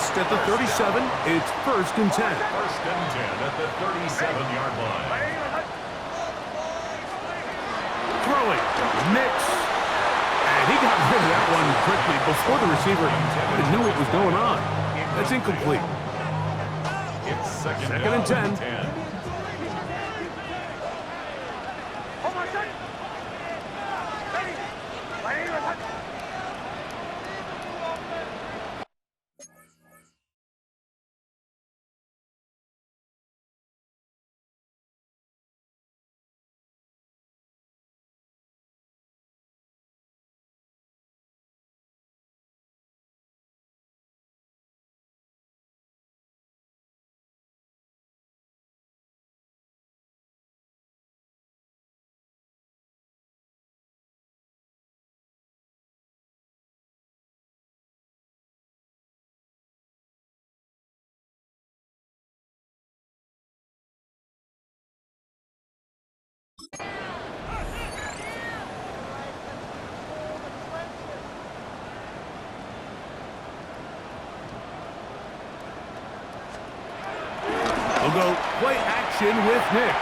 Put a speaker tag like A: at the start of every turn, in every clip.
A: Next, at the 37, it's 1st and 10.
B: 1st and 10 at the 37-yard line.
A: Throwing, Nix. And he got rid of that one quickly before the receiver even knew what was going on. That's incomplete.
B: It's second
A: and 10. We'll go play action with Nix.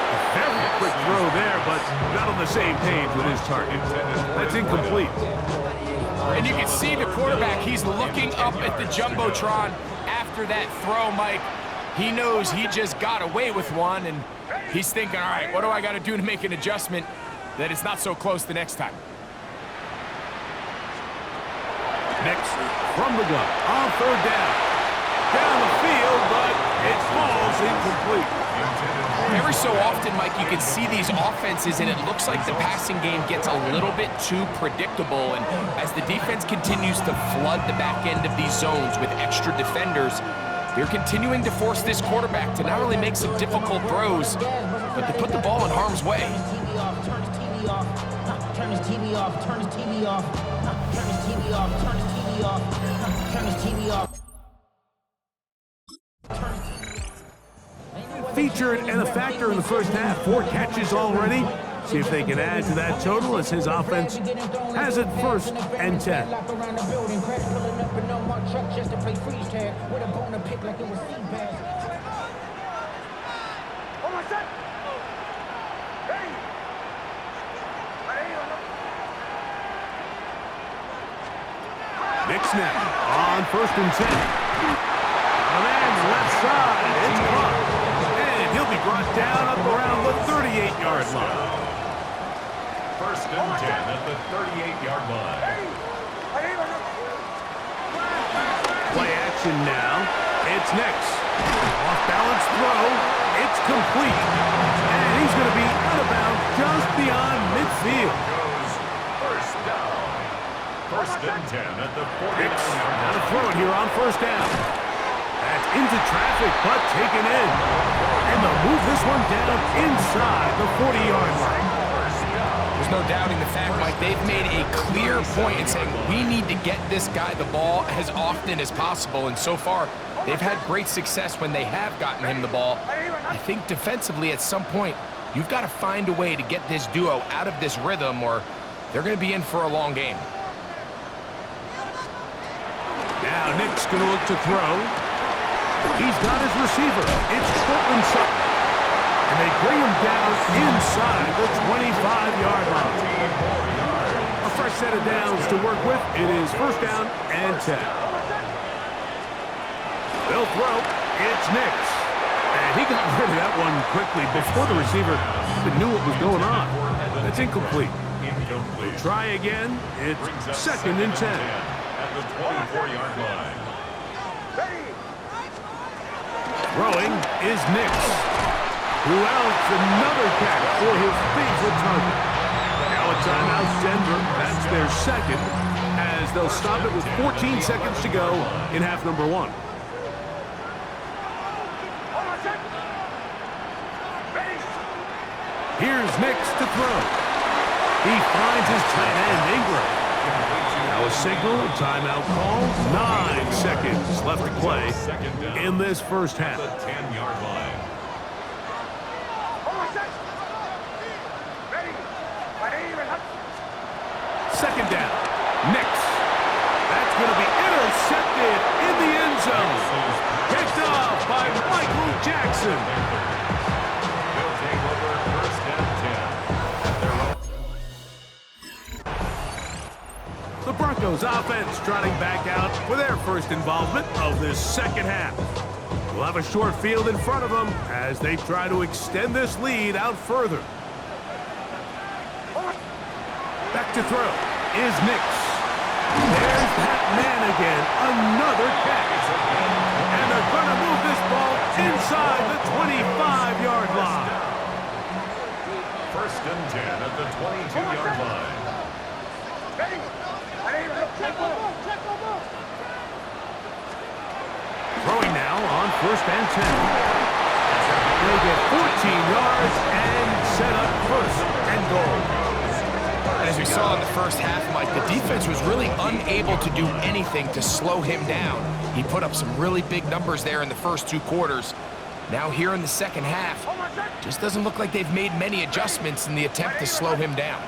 A: A very quick throw there, but not on the same page with his target. That's incomplete.
C: And you can see the quarterback, he's looking up at the Jumbotron after that throw, Mike. He knows he just got away with one, and he's thinking, all right, what do I got to do to make an adjustment that it's not so close the next time?
A: Nix from the gun on 3rd down. Down the field, but it falls incomplete.
C: Every so often, Mike, you can see these offenses, and it looks like the passing game gets a little bit too predictable. And as the defense continues to flood the back end of these zones with extra defenders, they're continuing to force this quarterback to not only make some difficult throws, but to put the ball in harm's way.
D: Turn his TV off, turn his TV off, turn his TV off, turn his TV off, turn his TV off.
A: Featured and a factor in the first half. 4 catches already. See if they can add to that total as his offense has it 1st and 10. Nix now on 1st and 10. On the left side, it's caught. He'll be brought down up around the 38-yard line.
B: 1st and 10 at the 38-yard line.
A: Play action now. It's Nix. Off-balance throw. It's complete. And he's going to be out of bounds just beyond midfield.
B: Goes 1st down. 1st and 10 at the 49-yard line.
A: Now to throw it here on 1st down. That's into traffic, but taken in. And they'll move this one down inside the 40-yard line.
C: There's no doubting the fact, Mike, they've made a clear point in saying we need to get this guy the ball as often as possible. And so far, they've had great success when they have gotten him the ball. I think defensively at some point, you've got to find a way to get this duo out of this rhythm or they're going to be in for a long game.
A: Now Nick's going to look to throw. He's got his receiver. It's Cortland Sutton. And they bring him down inside the 25-yard line. A fresh set of downs to work with. It is 1st down and 10. They'll throw. It's Nix. And he got rid of that one quickly before the receiver even knew what was going on. That's incomplete. Try again. It's 2nd and 10.
B: At the 24-yard line.
A: Throwing is Nix. Who else? Another catch for his favorite target. Now a timeout, Denver. That's their 2nd, as they'll stop it with 14 seconds to go in half number 1. Here's Nix to throw. He finds his tight end, Ingram. Now a signal, timeout call. 9 seconds left to play in this first half.
B: 10-yard line.
A: Second down. Nix. That's going to be intercepted in the end zone. Picked off by Michael Jackson.
B: He'll take over first and 10.
A: The Broncos offense trotting back out for their first involvement of this second half. We'll have a short field in front of them as they try to extend this lead out further. Back to throw is Nix. There's that man again, another catch. And they're going to move this ball inside the 25-yard line.
B: First and 10 at the 22-yard line.
A: Throwing now on first and 10. They get 14 yards and set up first and goal.
C: As we saw in the first half, Mike, the defense was really unable to do anything to slow him down. He put up some really big numbers there in the first 2 quarters. Now here in the second half, just doesn't look like they've made many adjustments in the attempt to slow him down.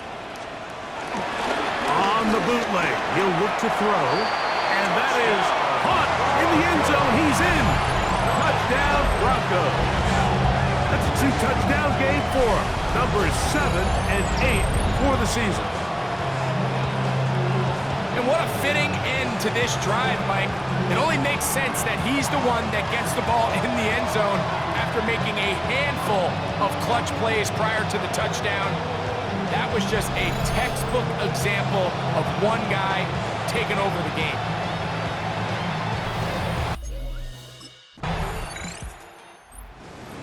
A: On the bootleg, he'll look to throw, and that is caught in the end zone. He's in. Touchdown, Broncos. That's a 2-touchdown game for him. Numbers 7 and 8 for the season.
C: And what a fitting end to this drive, Mike. It only makes sense that he's the one that gets the ball in the end zone after making a handful of clutch plays prior to the touchdown. That was just a textbook example of one guy taking over the game.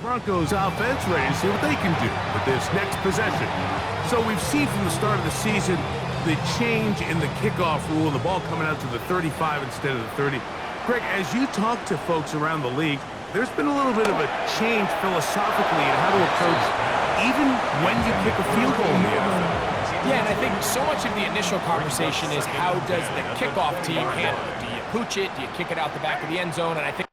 A: Broncos offense ready to see what they can do with this next possession. So we've seen from the start of the season the change in the kickoff rule and the ball coming out to the 35 instead of the 30. Greg, as you talk to folks around the league, there's been a little bit of a change philosophically in how to approach even when you kick a field goal in the NFL.
C: Yeah, and I think so much of the initial conversation is how does the kickoff team handle it? Do you pooch it? Do you kick it out the back of the end zone? And I think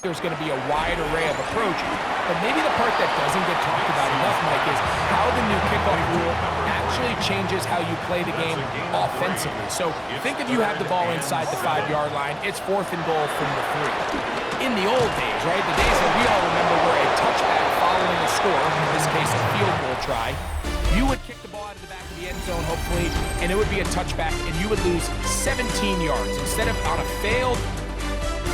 C: there's going to be a wide array of approaches. But maybe the part that doesn't get talked about enough, Mike, is how the new kickoff rule actually changes how you play the game offensively. So think if you have the ball inside the 5-yard line, it's 4th and goal from the 3. In the old days, right, the days that we all remember were a touchback following a score, in this case a field goal try, you would kick the ball out of the back of the end zone, hopefully, and it would be a touchback, and you would lose 17 yards. Instead of on a failed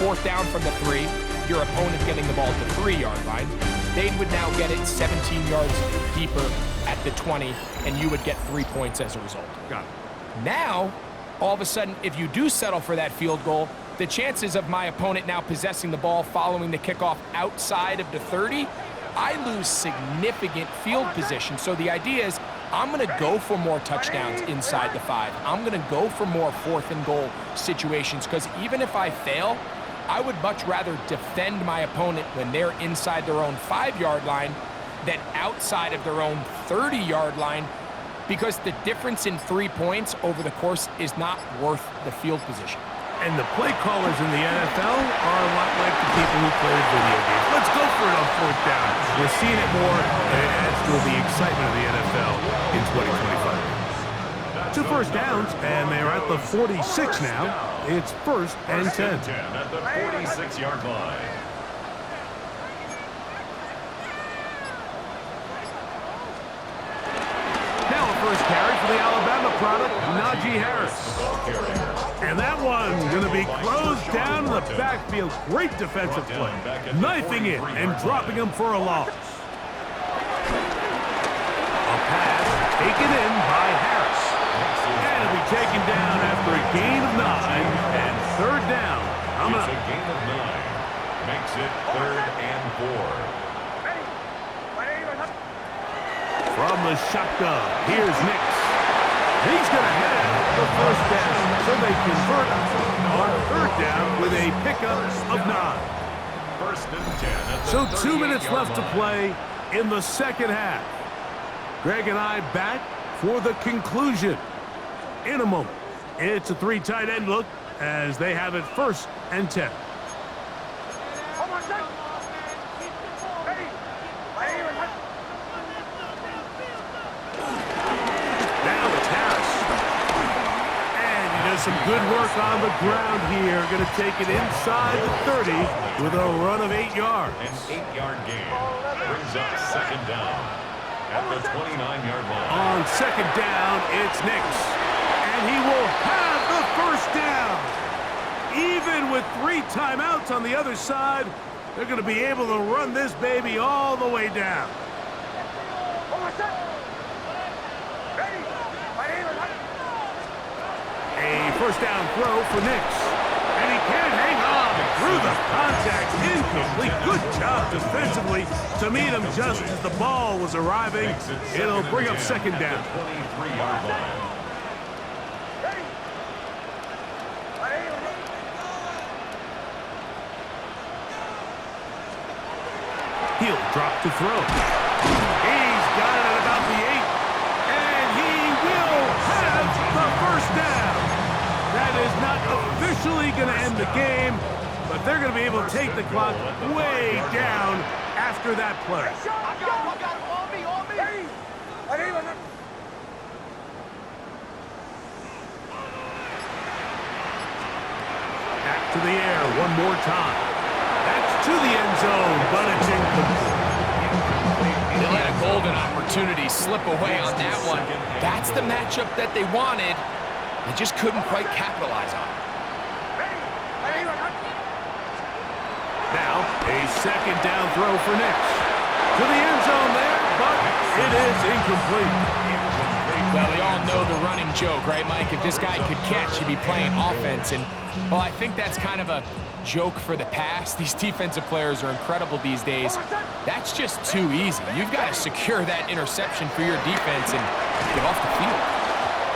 C: 4th down from the 3, your opponent getting the ball at the 3-yard line, they would now get it 17 yards deeper at the 20, and you would get 3 points as a result.
A: Got it.
C: Now, all of a sudden, if you do settle for that field goal, the chances of my opponent now possessing the ball following the kickoff outside of the 30, I lose significant field position. So the idea is I'm going to go for more touchdowns inside the 5. I'm going to go for more 4th and goal situations, because even if I fail, I would much rather defend my opponent when they're inside their own 5-yard line than outside of their own 30-yard line, because the difference in 3 points over the course is not worth the field position.
A: And the play callers in the NFL are a lot like the people who play video games. Let's go for it on 4th down. We're seeing it more, and it adds to the excitement of the NFL in 2025. 2 first downs, and they're at the 46 now. It's 1st and 10.
B: At the 46-yard line.
A: Now a first carry for the Alabama product, Najee Harris. And that one one going to be closed down in the backfield. Great defensive play. Knifing it and dropping him for a loss. A pass taken in by Harris. And it'll be taken down after a gain of 9 and third down.
B: It's a gain of 9. Makes it 3rd and 4.
A: From the shotgun, here's Nix. He's going to have the first down, so they convert on 3rd down with a pickup of 9.
B: 1st and 10.
A: So 2 minutes left to play in the second half. Greg and I back for the conclusion in a moment. It's a 3 tight end look as they have it 1st and 10. Some good work on the ground here. Going to take it inside the 30 with a run of 8 yards.
B: An 8-yard gain brings up 2nd down at the 29-yard line.
A: On 2nd down, it's Nix. And he will have the first down. Even with 3 timeouts on the other side, they're going to be able to run this baby all the way down. A first down throw for Nix. And he can't hang on through the contact. Incomplete. Good job defensively to meet him just as the ball was arriving. It'll bring up 2nd down.
B: 23-yard line.
A: He'll drop to throw. He's got it at about the 8. And he will have the first down. That is not officially going to end the game, but they're going to be able to take the clock way down after that play. Back to the air one more time. That's to the end zone, but it's incomplete.
C: They let a golden opportunity slip away on that one. That's the matchup that they wanted. They just couldn't quite capitalize on it.
A: Now, a 2nd down throw for Nix. To the end zone there, but it is incomplete.
C: Well, we all know the running joke, right, Mike? If this guy could catch, he'd be playing offense. And, well, I think that's kind of a joke for the past. These defensive players are incredible these days. That's just too easy. You've got to secure that interception for your defense and get off the field.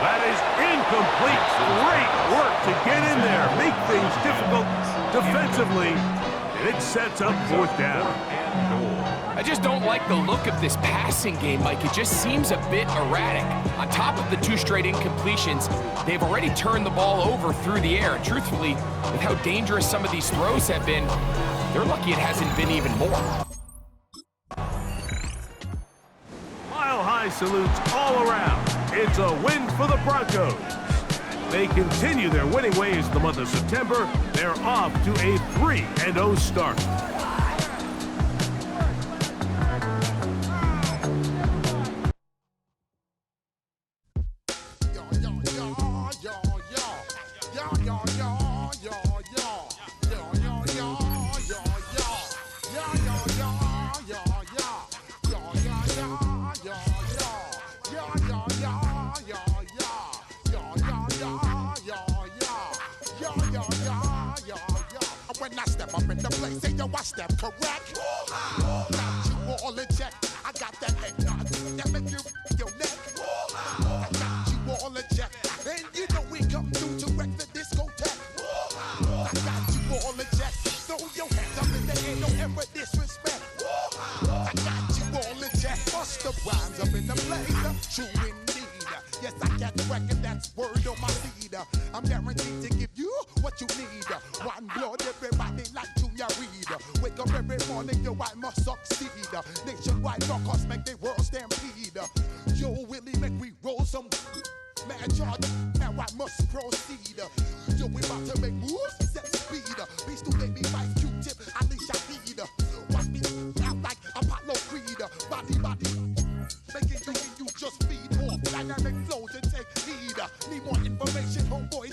A: That is incomplete. Great work to get in there, make things difficult defensively, and it sets up 4th down.
C: I just don't like the look of this passing game, Mike. It just seems a bit erratic. On top of the 2 straight incompletions, they've already turned the ball over through the air. And truthfully, with how dangerous some of these throws have been, they're lucky it hasn't been even more.
A: Mile-high salutes all around. It's a win for the Broncos. They continue their winning ways in the month of September. They're off to a 3-0 start.
E: When I step up in the place, say yo, I step correct. Got you all in check. I got that head nod that make you your neck. I got you all in check, and you know we come through to wreck the discotheque. I got you all in check. Throw your hands up in the air, don't ever disrespect. I got you all in check. Bust the rhymes up in the place, true indeed. Yes, I got the record, that's word on my seed. I'm guaranteed to give you what you need. One blood, everybody like Junior Reed. Wake up every morning, yo, I must succeed. Nationwide knockouts make the world stampede. Yo, Willie, make we roll some mad charge. Now I must proceed. Yo, we about to make moves.